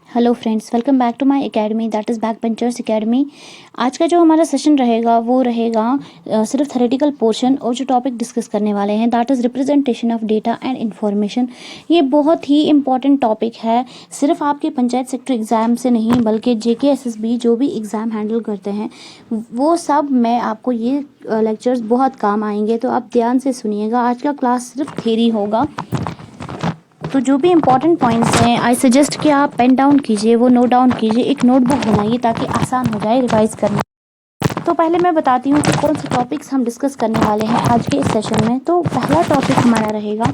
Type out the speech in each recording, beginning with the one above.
Hello friends, welcome back to my academy, that is backbenchers academy. आज का जो हमारा सेशन रहेगा वो रहेगा सिर्फ थ्योरेटिकल पोर्शन, और जो टॉपिक डिस्कस करने वाले हैं that is representation of data and information. ये बहुत ही इंपॉर्टेंट टॉपिक है, सिर्फ आपके पंचायत सेक्टर एग्ज़ाम से नहीं बल्कि जेके एसएसबी जो भी एग्ज़ाम हैंडल करते हैं वो सब में आपको ये लेक्चर्स बहुत काम आएंगे। तो आप ध्यान से सुनिएगा, आज का क्लास सिर्फ थ्योरी होगा। तो जो भी इम्पॉर्टेंट पॉइंट्स हैं आई सजेस्ट कि आप पेन डाउन कीजिए, वो नोट डाउन कीजिए, एक नोटबुक बनाइए ताकि आसान हो जाए रिवाइज करना। तो पहले मैं बताती हूँ कि कौन से टॉपिक्स हम डिस्कस करने वाले हैं आज के इस सेशन में। तो पहला टॉपिक हमारा रहेगा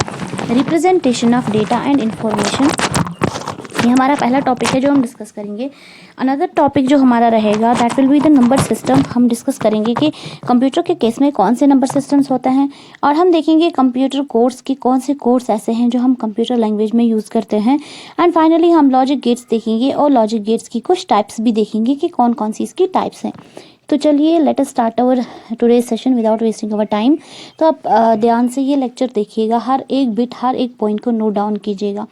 representation of data and information. ये हमारा पहला टॉपिक है जो हम डिस्कस करेंगे। अनदर टॉपिक जो हमारा रहेगा that will be the number system. हम डिस्कस करेंगे कि कंप्यूटर के केस में कौन से नंबर सिस्टम्स होते हैं, और हम देखेंगे कंप्यूटर कोड्स के कौन से कोड्स ऐसे हैं जो हम कंप्यूटर लैंग्वेज में यूज़ करते हैं। एंड फाइनली हम लॉजिक गेट्स देखेंगे, और लॉजिक गेट्स की कुछ टाइप्स भी देखेंगे कि कौन कौन सी इसकी टाइप्स हैं। तो चलिए let us start our today session without wasting our time. तो आप ध्यान से ये लेक्चर देखिएगा, हर एक बिट हर एक पॉइंट को नोट डाउन कीजिएगा।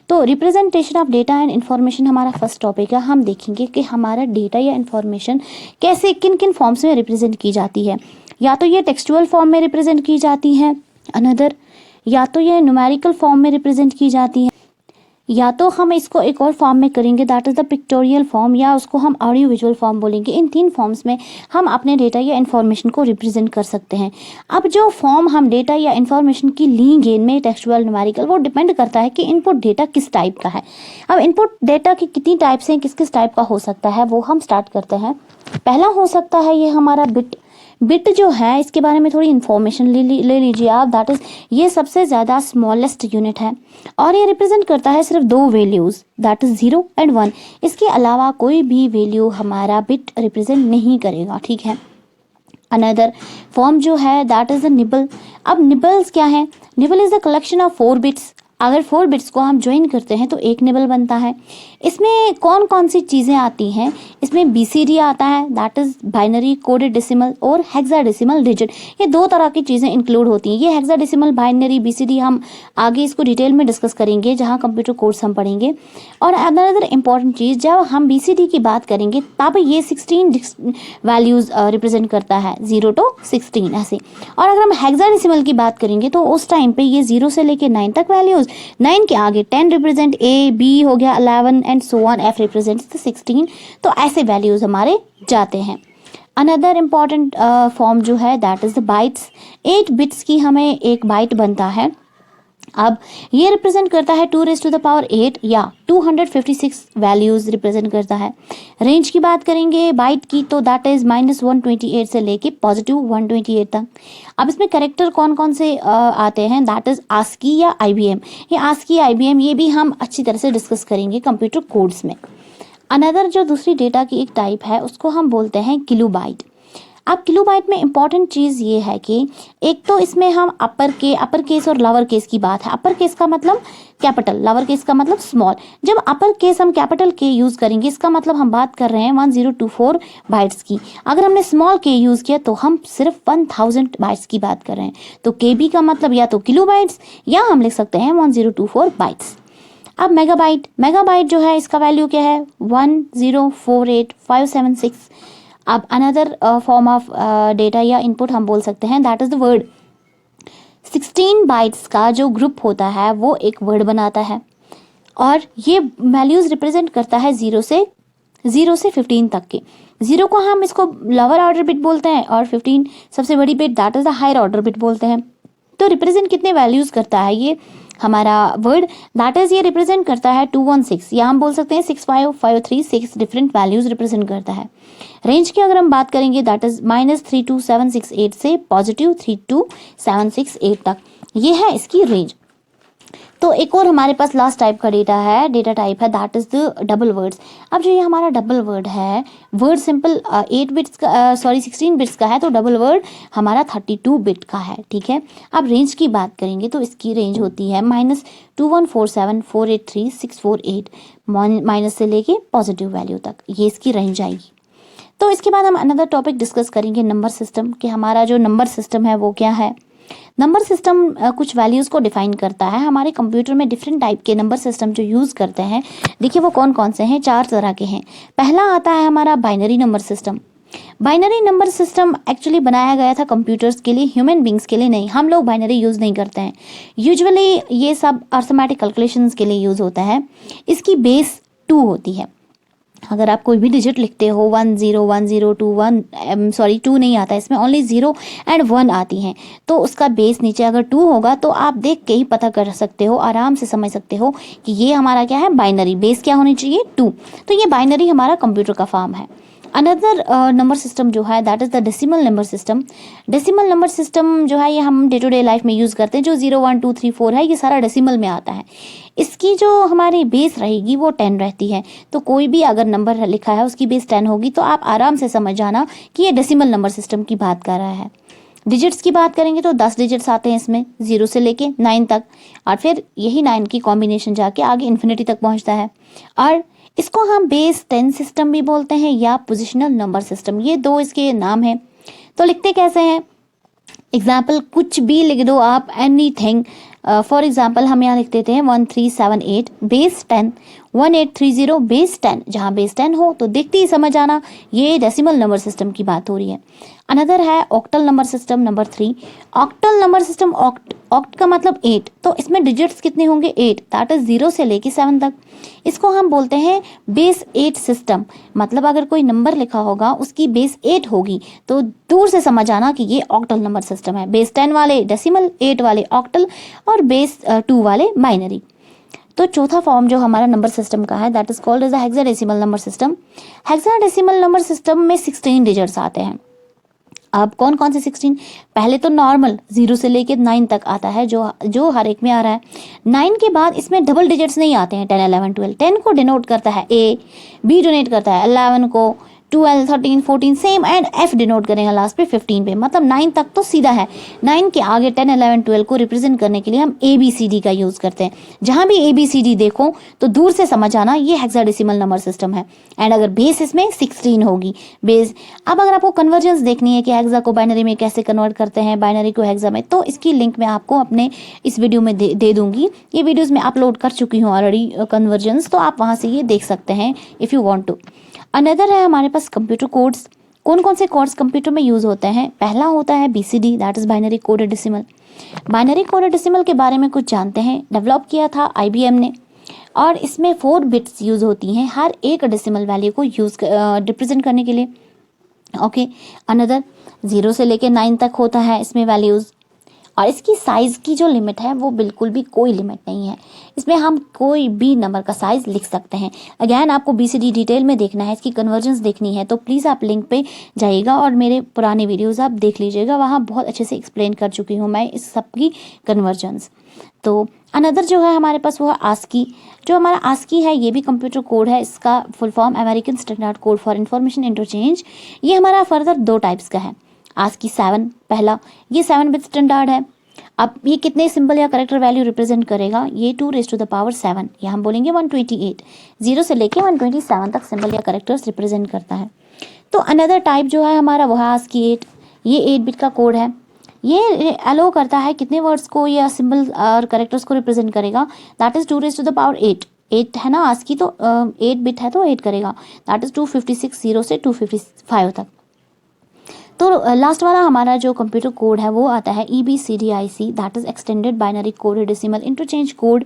तो representation of data and information हमारा फर्स्ट टॉपिक है। हम देखेंगे कि हमारा डेटा या इन्फॉर्मेशन कैसे किन किन फॉर्म्स में रिप्रेजेंट की जाती है। या तो ये टेक्सचुअल फॉर्म में रिप्रेजेंट की जाती है, अनदर या तो ये न्यूमेरिकल फॉर्म में रिप्रेजेंट की जाती है, या तो हम इसको एक और फॉर्म में करेंगे that is the pictorial form, या उसको हम ऑडियो विजुअल फॉर्म बोलेंगे। इन तीन फॉर्म्स में हम अपने डेटा या इन्फॉर्मेशन को रिप्रेजेंट कर सकते हैं। अब जो फॉर्म हम डेटा या इन्फॉर्मेशन की लेंगे इनमें टेक्सचुअल न्यूमेरिकल, वो डिपेंड करता है कि इनपुट डेटा किस टाइप का है। अब इनपुट डेटा की कितनी टाइप्स हैं, किस किस टाइप का हो सकता है, वो हम स्टार्ट करते हैं। पहला हो सकता है ये हमारा बिट जो है, इसके बारे में थोड़ी इन्फॉर्मेशन ले लीजिए आप। दैट इज़ ये सबसे ज़्यादा स्मॉलेस्ट यूनिट है, और ये रिप्रेजेंट करता है सिर्फ दो वैल्यूज़, दैट इज़ 0 एंड 1। इसके अलावा कोई भी वैल्यू हमारा बिट रिप्रेजेंट नहीं करेगा, ठीक है। अनदर फॉर्म जो है दैट इज़ अ निबल। अब निबल्स क्या है? Nibble is the collection of 4 bits. अगर 4 बिट्स को हम ज्वाइन करते हैं तो एक निबल बनता है। इसमें कौन कौन सी चीज़ें आती हैं? इसमें बीसीडी आता है, that is binary coded decimal, और हेक्साडेसिमल डिजिट। ये दो तरह की चीज़ें इंक्लूड होती हैं। ये हेक्साडेसिमल, बाइनरी, बीसीडी हम आगे इसको डिटेल में डिस्कस करेंगे जहाँ कंप्यूटर कोर्स हम पढ़ेंगे। और अनदर इम्पॉर्टेंट चीज़, जब हम बीसीडी की बात करेंगे तब ये 16 वैल्यूज़ रिप्रेजेंट करता है, 0 to 16 ऐसे। और अगर हम हेक्साडेसिमल की बात करेंगे तो उस टाइम पे ये 0 से लेके 9 तक वैल्यूज़, 9 के आगे 10 रिप्रेजेंट ए, बी हो गया 11 and so on, F represents the 16। तो ऐसे वैल्यूज़ हमारे जाते हैं। अनदर इम्पॉर्टेंट फॉर्म जो है that is the bytes. 8 bits की हमें एक बाइट बनता है। अब ये रिप्रेजेंट करता है 2⁸ या 256 वैल्यूज़ रिप्रेजेंट करता है। रेंज की बात करेंगे बाइट की तो दैट इज़ -128 से लेके +128 तक। अब इसमें कैरेक्टर कौन कौन से आते हैं? दैट इज़ आस्की या IBM। ये आस्की IBM ये भी हम अच्छी तरह से डिस्कस करेंगे कंप्यूटर कोड्स में। अनदर जो दूसरी डेटा की एक टाइप है उसको हम बोलते हैं किलोबाइट। अब किलोबाइट में इंपॉर्टेंट चीज़ ये है कि एक तो इसमें हम अपर केस और लोअर केस की बात है। अपर केस का मतलब कैपिटल, लोअर केस का मतलब स्मॉल। जब अपर केस हम कैपिटल के यूज़ करेंगे इसका मतलब हम बात कर रहे हैं 1024 बाइट्स की। अगर हमने स्मॉल के यूज़ किया तो हम सिर्फ 1000 बाइट्स की बात कर रहे हैं। तो KB का मतलब या तो किलोबाइट्स या हम लिख सकते हैं 1024 बाइट्स। अब मेगाबाइट जो है इसका वैल्यू क्या है? 1048576। अब अनदर फॉर्म ऑफ डेटा या इनपुट हम बोल सकते हैं that is the word. 16 bytes का जो ग्रुप होता है वो एक वर्ड बनाता है, और ये वैल्यूज़ रिप्रेजेंट करता है 0 से 15 तक के। 0 को हम इसको लोअर ऑर्डर बिट बोलते हैं, और 15 सबसे बड़ी bit that is the higher order bit बोलते हैं। तो रिप्रेजेंट कितने वैल्यूज़ करता है ये हमारा वर्ड? दैट इज़ ये रिप्रेजेंट करता है 216, या हम बोल सकते हैं 65536 डिफरेंट वैल्यूज़ रिप्रेजेंट करता है। रेंज की अगर हम बात करेंगे दैट इज़ -32768 से +32768 तक, ये है इसकी रेंज। तो एक और हमारे पास लास्ट टाइप का डेटा टाइप है, that is the double words. अब जो ये हमारा डबल वर्ड है, वर्ड सिंपल 16 बिट्स का है, तो डबल वर्ड हमारा 32 बिट का है, ठीक है। अब रेंज की बात करेंगे तो इसकी रेंज होती है -2147483648, माइनस से लेके पॉजिटिव वैल्यू तक, ये इसकी रेंज आएगी। तो इसके बाद हम अनदर टॉपिक डिस्कस करेंगे, नंबर सिस्टम, कि हमारा जो नंबर सिस्टम है वो क्या है। नंबर सिस्टम कुछ वैल्यूज़ को डिफाइन करता है। हमारे कंप्यूटर में डिफरेंट टाइप के नंबर सिस्टम जो यूज़ करते हैं, देखिए वो कौन कौन से हैं, 4 तरह के हैं। पहला आता है हमारा binary number system. Binary number system actually बनाया गया था कंप्यूटर्स के लिए, ह्यूमन बींग्स के लिए नहीं। हम लोग बाइनरी यूज़ नहीं करते हैं, यूजुअली ये सब अर्थमेटिक कैलकुलेशंस के लिए यूज़ होता है। इसकी बेस 2 होती है। अगर आप कोई भी डिजिट लिखते हो 1 0 1 0 2 1, सॉरी 2 नहीं आता इसमें, ओनली 0 एंड 1 आती हैं, तो उसका बेस नीचे अगर 2 होगा तो आप देख के ही पता कर सकते हो, आराम से समझ सकते हो कि ये हमारा क्या है, बाइनरी। बेस क्या होनी चाहिए, 2। तो ये बाइनरी हमारा कंप्यूटर का फॉर्म है। अनदर नंबर सिस्टम जो है that is the decimal number system. Decimal number system जो है ये हम डे टू डे लाइफ में यूज़ करते हैं। जो 0 1 2 3 4 है ये सारा डेसिमल में आता है। इसकी जो हमारी बेस रहेगी वो 10 रहती है। तो कोई भी अगर नंबर लिखा है उसकी बेस 10 होगी, तो आप आराम से समझ जाना कि ये डेसिमल नंबर सिस्टम की बात कर रहा है। डिजिट्स की बात करेंगे तो 10 डिजिट्स आते हैं इसमें, 0 से लेके 9 तक, और फिर यही 9 की कॉम्बिनेशन जाके आगे इन्फिनिटी तक पहुंचता है। और इसको हम बेस 10 सिस्टम भी बोलते हैं या पोजिशनल नंबर सिस्टम, ये 2 इसके नाम हैं। तो लिखते कैसे हैं, एग्जाम्पल कुछ भी लिख दो आप, एनीथिंग। फॉर एग्जाम्पल हम यहाँ लिख देते हैं 1378 बेस 10, 1830 बेस 10। जहाँ बेस 10 हो तो देखते ही समझ आना ये डेसिमल नंबर सिस्टम की बात हो रही है। अनदर है octal number system, number 3। Octal number system, oct का मतलब 8, तो इसमें डिजिट्स कितने होंगे, 8, दैट इज 0 से लेके 7 तक। इसको हम बोलते हैं बेस 8 सिस्टम। मतलब अगर कोई नंबर लिखा होगा उसकी बेस 8 होगी, तो दूर से समझ आना कि ये ऑक्टल नंबर सिस्टम है। बेस 10 वाले डेसिमल, 8 वाले ऑक्टल, और बेस 2 वाले बाइनरी। तो चौथा फॉर्म जो हमारा नंबर सिस्टम का है that is called as the hexadecimal number system. Hexadecimal number system में 16 डिजिट्स आते हैं। अब कौन कौन से 16, पहले तो नॉर्मल 0 से लेके 9 तक आता है, जो हर एक में आ रहा है। 9 के बाद इसमें डबल डिजिट्स नहीं आते हैं, 10 11 12। 10 को डिनोट करता है ए, बी डिनोट करता है 11 को, 12 13 14 सेम, एंड एफ डिनोट करेंगे लास्ट पे 15 पे। मतलब 9 तक तो सीधा है। 9 के आगे 10 11 12 को रिप्रेजेंट करने के लिए हम ABCD का यूज़ करते हैं। जहाँ भी ABCD देखो तो दूर से समझ आना ये हेक्साडेसिमल नंबर सिस्टम है। एंड अगर बेस इसमें 16 होगी बेस। अब अगर आपको कन्वर्जेंस देखनी है कि हेक्सा को बाइनरी में कैसे कन्वर्ट करते हैं, बाइनरी को हेक्सा में, तो इसकी लिंक मैं आपको अपने इस वीडियो में दे दूंगी। ये वीडियोज़ मैं अपलोड कर चुकी हूँ ऑलरेडी कन्वर्जेंस, तो आप वहाँ से ये देख सकते हैं if you want to. Another है हमारे पास कंप्यूटर कोड्स। कौन कौन से कोड्स कंप्यूटर में यूज़ होते हैं, पहला होता है BCD, that is binary coded decimal. Binary coded decimal के बारे में कुछ जानते हैं, डेवलप किया था IBM ने, और इसमें 4 बिट्स यूज़ होती हैं हर एक डेसिमल वैल्यू को रिप्रेजेंट करने के लिए। ओके, अनदर 0 से लेके 9 तक होता है इसमें वैल्यूज़, और इसकी साइज़ की जो लिमिट है वो बिल्कुल भी कोई लिमिट नहीं है। इसमें हम कोई भी नंबर का साइज़ लिख सकते हैं। अगैन आपको BCD डिटेल में देखना है, इसकी कन्वर्जेंस देखनी है, तो प्लीज़ आप लिंक पे जाइएगा और मेरे पुराने वीडियोज़ आप देख लीजिएगा, वहाँ बहुत अच्छे से एक्सप्लेन कर चुकी हूँ मैं इस सब की कन्वर्जेंस। तो अनदर जो है हमारे पास वो है ASCII। जो हमारा ASCII है ये भी कंप्यूटर कोड है, इसका full form American standard code for information interchange. ये हमारा फर्दर 2 टाइप्स का है। ASCII 7 पहला, ये 7 बिट स्टैंडर्ड है। अब ये कितने सिंबल या करेक्टर वैल्यू रिप्रेजेंट करेगा, ये 2⁻⁷ या हम बोलेंगे 128, 0 से लेके 127 तक सिंबल या करेक्टर्स रिप्रेजेंट करता है। तो अनदर टाइप जो है हमारा वो है ASCII 8। ये 8 बिट का कोड है। ये अलो करता है कितने वर्ड्स को या सिंबल और करेक्टर्स को रिप्रेजेंट करेगा, दैट इज 2⁸ 8 है ना ASCII, तो 8 बिट है तो 8 करेगा, दैट इज 256, 0 से 255 तक। तो लास्ट वाला हमारा जो कंप्यूटर कोड है वो आता है EBCDIC, that is extended binary coded decimal interchange code.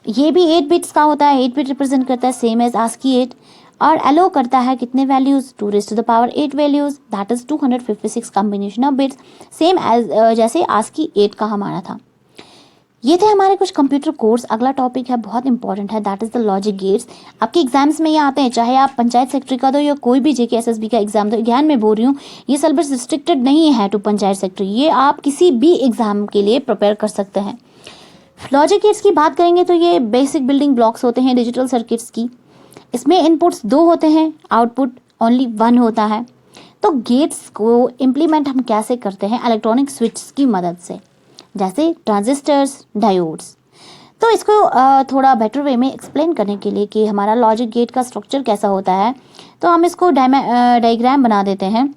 ये भी 8 बिट्स का होता है, 8 बिट रिप्रेजेंट करता है सेम एज ASCII 8, और अलो करता है कितने values, 2⁸ values, that is 256 combination of bits, same as जैसे ASCII 8 का हमारा था। ये थे हमारे कुछ कंप्यूटर कोर्स। अगला टॉपिक है बहुत इंपॉर्टेंट है, that is the logic gates. आपके एग्जाम्स में ये आते हैं, चाहे आप पंचायत सेक्रेटरी का दो या कोई भी JK SSB का एग्जाम दो। ज्ञान में बोल रही हूँ, ये सिलेबस रिस्ट्रिक्टेड नहीं है टू पंचायत सेक्रेटरी, ये आप किसी भी एग्जाम के लिए प्रिपेयर कर सकते हैं। लॉजिक गेट्स की बात करेंगे तो ये बेसिक बिल्डिंग ब्लॉक्स होते हैं डिजिटल सर्किट्स की। इसमें इनपुट्स 2 होते हैं, आउटपुट ओनली 1 होता है। तो गेट्स को इम्प्लीमेंट हम कैसे करते हैं? इलेक्ट्रॉनिक स्विच की मदद से, जैसे ट्रांजिस्टर्स, डायोड्स। तो इसको थोड़ा बेटर वे में एक्सप्लेन करने के लिए कि हमारा लॉजिक गेट का स्ट्रक्चर कैसा होता है, तो हम इसको डायग्राम बना देते हैं।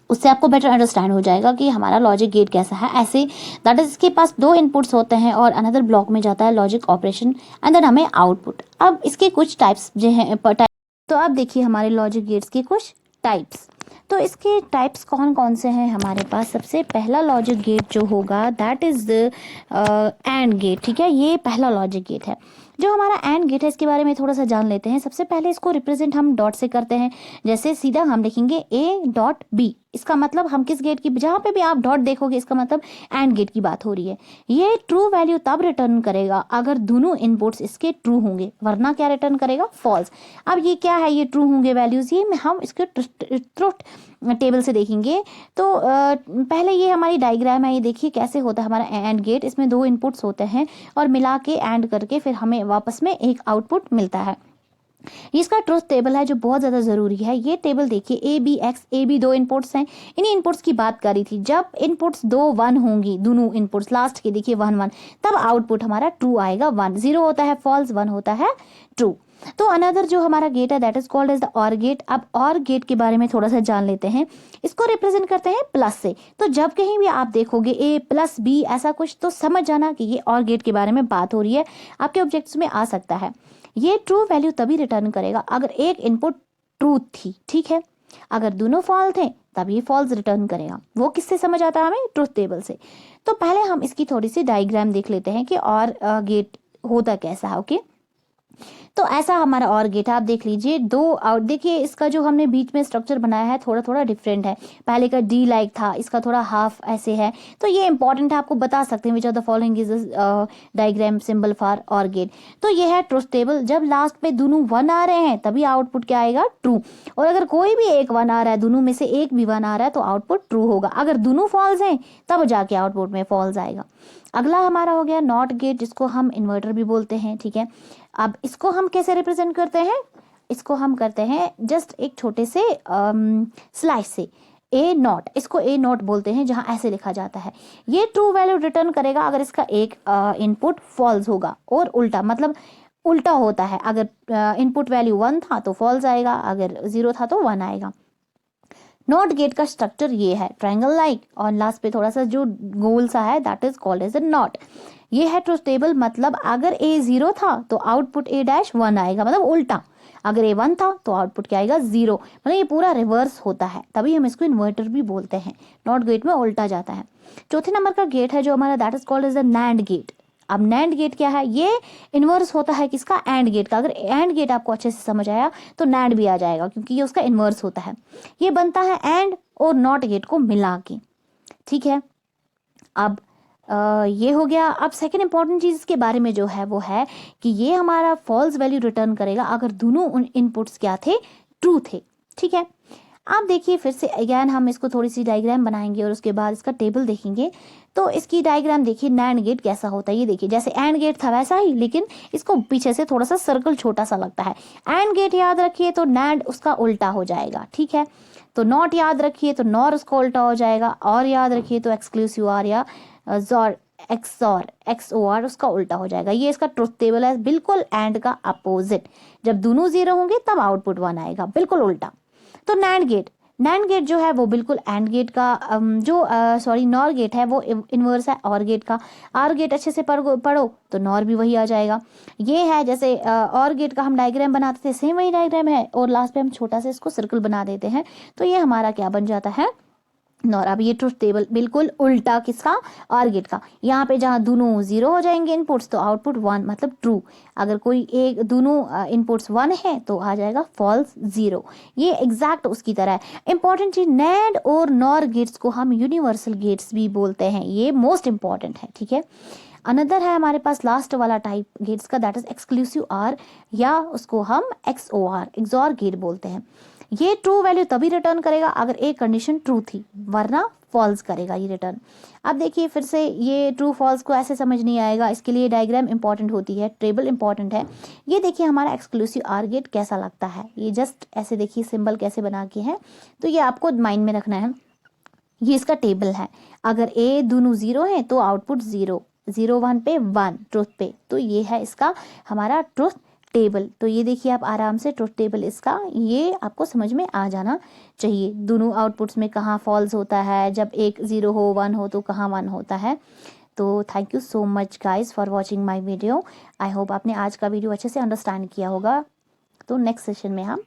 उससे आपको बेटर अंडरस्टैंड हो जाएगा कि हमारा लॉजिक गेट कैसा है। ऐसे दैट इज इसके पास 2 इनपुट्स होते हैं और अनदर ब्लॉक में जाता है लॉजिक ऑपरेशन एंड देन हमें आउटपुट। अब इसके कुछ टाइप्स जो हैं, तो अब देखिए हमारे लॉजिक गेट्स के कुछ टाइप्स। तो इसके टाइप्स कौन कौन से हैं हमारे पास? सबसे पहला लॉजिक गेट जो होगा दैट इज एंड गेट। ठीक है, ये पहला लॉजिक गेट है। जो हमारा एंड गेट है इसके बारे में थोड़ा सा जान लेते हैं। सबसे पहले इसको रिप्रेजेंट हम डॉट से करते हैं। जैसे सीधा हम लिखेंगे ए डॉट बी, इसका मतलब हम किस गेट की, जहाँ पे भी आप डॉट देखोगे इसका मतलब एंड गेट की बात हो रही है। ये ट्रू वैल्यू तब रिटर्न करेगा अगर दोनों इनपुट्स इसके ट्रू होंगे, वरना क्या रिटर्न करेगा? फॉल्स। अब ये क्या है, ये ट्रू होंगे वैल्यूज, ये हम इसके ट्रुथ टेबल से देखेंगे। तो पहले ये हमारी डायग्राम है, ये देखिए कैसे होता है हमारा एंड गेट। इसमें 2 इनपुट्स होते हैं और मिला के एंड करके फिर हमें वापस में एक आउटपुट मिलता है। इसका ट्रुथ टेबल है जो बहुत ज़्यादा ज़रूरी है। ये टेबल देखिए, A B X, A B 2 inputs हैं। इन्हीं इनपुट्स की बात करी थी। जब इनपुट्स 2 1 होंगी, दोनों इनपुट्स लास्ट के देखिए 1 1, तब आउटपुट हमारा ट्रू आएगा। 1 0 होता है फॉल्स, 1 होता है ट्रू। तो अनदर जो हमारा गेट है that is called as the or gate. अब ऑर गेट के बारे में थोड़ा सा जान लेते हैं। इसको रिप्रेजेंट करते हैं प्लस से। तो जब कहीं भी आप देखोगे ए प्लस बी ऐसा कुछ, तो समझ जाना कि ये ऑर गेट के बारे में बात हो रही है। आपके ऑब्जेक्ट्स में आ सकता है। ये ट्रू वैल्यू तभी रिटर्न करेगा अगर एक इनपुट ट्रू थी, ठीक है। अगर दोनों फॉल्स थे तब ये फॉल्स रिटर्न करेगा। वो किससे समझ आता है हमें? ट्रुथ टेबल से। तो पहले हम इसकी थोड़ी सी डायग्राम देख लेते हैं कि और गेट होता कैसा है। ओके, तो ऐसा हमारा और गेट है। आप देख लीजिए 2 आउट, देखिए इसका जो हमने बीच में स्ट्रक्चर बनाया है थोड़ा थोड़ा डिफरेंट है। पहले का डी लाइक था, इसका थोड़ा हाफ ऐसे है। तो ये इंपॉर्टेंट है, आपको बता सकते हैं which are the following is diagram symbol for or gate. तो ये है ट्रुथ टेबल। जब लास्ट पे दोनों 1 आ रहे हैं तभी आउटपुट क्या आएगा? ट्रू। और अगर कोई भी एक 1 आ रहा है, दोनों में से एक भी 1 आ रहा है, तो आउटपुट ट्रू होगा। अगर दोनों फॉल्स हैं तब जाके आउटपुट में फॉल्स आएगा। अगला हमारा हो गया नॉट गेट, जिसको हम इन्वर्टर भी बोलते हैं, ठीक है। अब इसको हम कैसे रिप्रेजेंट करते हैं? इसको हम करते हैं जस्ट एक छोटे से स्लाइस से, ए नॉट। इसको ए नॉट बोलते हैं, जहां ऐसे लिखा जाता है। ये ट्रू वैल्यू रिटर्न करेगा अगर इसका एक इनपुट फॉल्स होगा, और उल्टा मतलब उल्टा होता है। अगर इनपुट वैल्यू 1 था तो फॉल्स आएगा, अगर 0 था तो 1 आएगा। नॉट गेट का स्ट्रक्चर ये है, ट्रायंगल लाइक, और लास्ट पे थोड़ा सा जो गोल सा है that is called as a not. ये है ट्रुथ टेबल। मतलब अगर ए 0 था तो आउटपुट ए डैश 1 आएगा, मतलब उल्टा। अगर ए 1 था तो आउटपुट क्या आएगा? 0। मतलब ये पूरा रिवर्स होता है, तभी हम इसको इन्वर्टर भी बोलते हैं। नॉट गेट में उल्टा जाता है। चौथे नंबर का गेट है जो हमारा that is called as a nand gate. अब नैंड गेट क्या है? ये इन्वर्स होता है किसका? एंड गेट का। अगर एंड गेट आपको अच्छे से समझ आया तो नैंड भी आ जाएगा, क्योंकि ये उसका इन्वर्स होता है। ये बनता है एंड और नॉट गेट को मिला के, ठीक है। अब ये हो गया। अब सेकंड इंपॉर्टेंट चीज इसके बारे में जो है वो है कि ये हमारा फॉल्स वैल्यू रिटर्न करेगा अगर दोनों उन इनपुट्स क्या थे? ट्रू थे, ठीक है। आप देखिए फिर से अगैन हम इसको थोड़ी सी डायग्राम बनाएंगे और उसके बाद इसका टेबल देखेंगे। तो इसकी डायग्राम देखिए, नैंड गेट कैसा होता है। ये देखिए जैसे एंड गेट था वैसा ही, लेकिन इसको पीछे से थोड़ा सा सर्कल छोटा सा लगता है। एंड गेट याद रखिए तो नैंड उसका उल्टा हो जाएगा, ठीक है। तो नॉट याद रखिए तो नॉर उसका उल्टा हो जाएगा, और याद रखिए तो एक्सक्लूसिव आर या जॉर XOR उसका उल्टा हो जाएगा। ये इसका ट्रुथ टेबल है, बिल्कुल एंड का अपोजिट। जब दोनों 0 होंगे तब आउटपुट 1 आएगा, बिल्कुल उल्टा। तो नैंड गेट जो है वो बिल्कुल एंड गेट का नॉर गेट है वो इनवर्स है और गेट का। आर गेट अच्छे से पढ़ो तो नॉर भी वही आ जाएगा। ये है जैसे और गेट का हम डायग्राम बनाते थे, सेम वही डायग्राम है, और लास्ट पे हम छोटा सा इसको सर्कल बना देते हैं। तो ये हमारा क्या बन जाता है? नॉर। अब ये ट्रुथ टेबल बिल्कुल उल्टा किसका? और गेट का। यहाँ पे जहाँ दोनों 0 हो जाएंगे इनपुट्स तो आउटपुट 1 मतलब ट्रू। अगर कोई एक दोनों इनपुट्स 1 है तो आ जाएगा फॉल्स 0। ये एग्जैक्ट उसकी तरह है। इंपॉर्टेंट चीज, नैंड और नॉर गेट्स को हम यूनिवर्सल गेट्स भी बोलते हैं। ये मोस्ट इंपॉर्टेंट है, ठीक है। अनदर है हमारे पास लास्ट वाला टाइप गेट्स का, दैट इज एक्सक्लूसिव आर, या उसको हम XOR गेट बोलते हैं। ये ट्रू वैल्यू तभी रिटर्न करेगा अगर एक कंडीशन ट्रू थी, वरना फॉल्स करेगा ये रिटर्न। अब देखिए फिर से ये ट्रू फॉल्स को ऐसे समझ नहीं आएगा, इसके लिए डायग्राम इंपॉर्टेंट होती है, टेबल इंपॉर्टेंट है। ये देखिए हमारा एक्सक्लूसिव आर गेट कैसा लगता है, ये जस्ट ऐसे देखिए सिंबल कैसे बना के है, तो ये आपको माइंड में रखना है। ये इसका टेबल है, अगर ए दोनों 0 है तो आउटपुट 0, 0 1 पे 1 ट्रुथ पे, तो ये है इसका हमारा ट्रुथ टेबल। तो ये देखिए आप आराम से ट्रुथ टेबल इसका ये आपको समझ में आ जाना चाहिए। दोनों आउटपुट्स में कहाँ फॉल्स होता है, जब एक 0 हो 1 हो तो कहाँ 1 होता है। तो thank you so much guys for watching my video. I hope आपने आज का वीडियो अच्छे से अंडरस्टैंड किया होगा। तो नेक्स्ट सेशन में हम